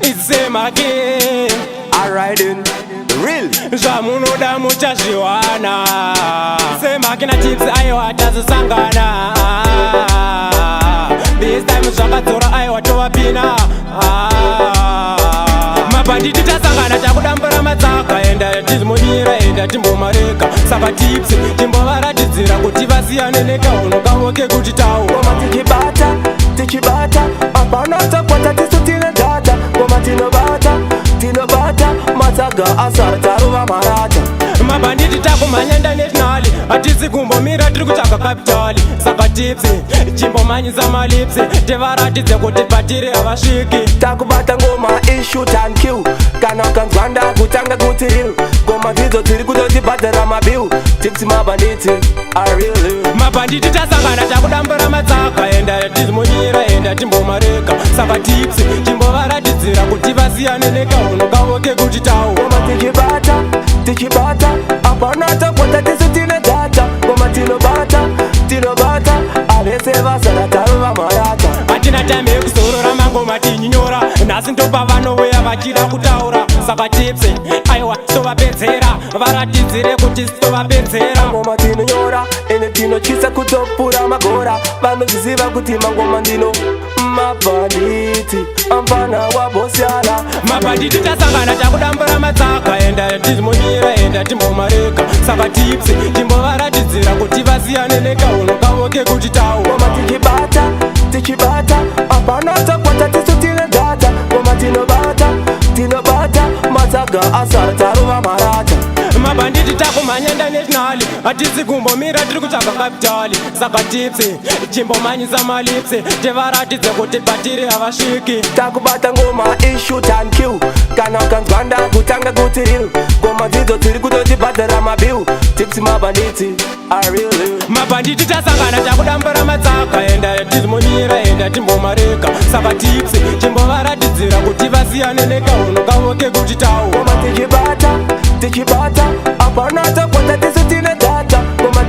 It's same again. Alright then, real. Zvamunoda muchazviwana. Same akina chips aiwa tazosangana. This time zvakadzora aiwa tovapina. Mabhanditi tasangana takudambura matsaka. Enda tizimunyira enda timbomareka. Saka tips timbovaratidzira kuti vasiyane nekauno kavo kekuti tawo. Ngoma tichibata apana takwata tisu tine data. Ngoma tinobata matsaga asara ruva marata. Mabhanditi takumhanyanda nationali hatisi kumbomira tiri kutsvaga kapitali. Saka tips chimbomhanyisa malipsi tivaratidze kuti patiri havasviki. Takubata ngoma ishoot and kill. Kana ukanzwanda kutanga kuti real. Ngoma dzidzo tiri kutotibhadhara mabill. Tips mabhanditi are real. Mabhanditi tasangana takudambura matsaka. Enda tizimunyira enda timbomareka. Saka tips chimbovaratidzira kuti vasiyane nekauno kavo kekuti tawo. Ngoma tichibata apana takwata tisu tine data. Ngoma tinobata avese vasara taruva marata. Hatina time yekuzorora mangoma tinyinyora. Nhasi ndopa vanouya vachida kutaura. Saka tips aiwa tovapedzera varatidzire kuti tovapedzera. Ngoma tinonyora ene tinotyisa kutopura magora. Vanozviziva kuti mangoma ndino mabhanditi amfana wabosiala. Mabhanditi tasangana takudambura matsaka. Enda tizimunyira enda timbomareka. Saka tips timbovaratidzira kuti vasiyane nekauno kavo kekuti tawo. Ngoma tichibata apana takwata tisu tine data. Ngoma tinobata matsaga asara taruva marata. Mabhanditi takumhanyanda nationali hatisi kumbomira tiri kutsvaga kapitali. Saka tips chimbomhanyisa malipsi tivaratidze kuti patiri havasviki. Takubata ngoma ishoot and kill. Kana ukanzwanda kutanga kuti real. Ngoma dzidzo tiri kutotibhadhara mabill. Tips mabhanditi are real. Mabhanditi tasangana takudambura matsaka. Enda tizimunyira enda timbomareka. Saka tips chimbovaratidzira kuti vasiyane nekauno kavo kekuti tawo. Ngoma tichibata apana takwata tisu tine data. Ngoma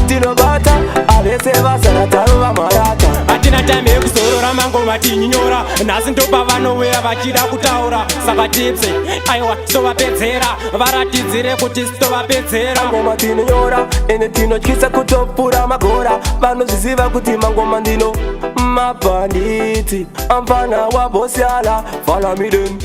tinobata avese vasara taruva marata. Hatina time yekuzorora mangoma tinyinyora. Nhasi ndopa vanouya vachida kutaura. Saka tips aiwa tovapedzera varatidzire kuti tovapedzera. Ngoma tinonyora ene tinotyisa kutopura magora. Vanozviziva kuti mangoma ndino mabhanditi amfana wabosiala. Follow me then.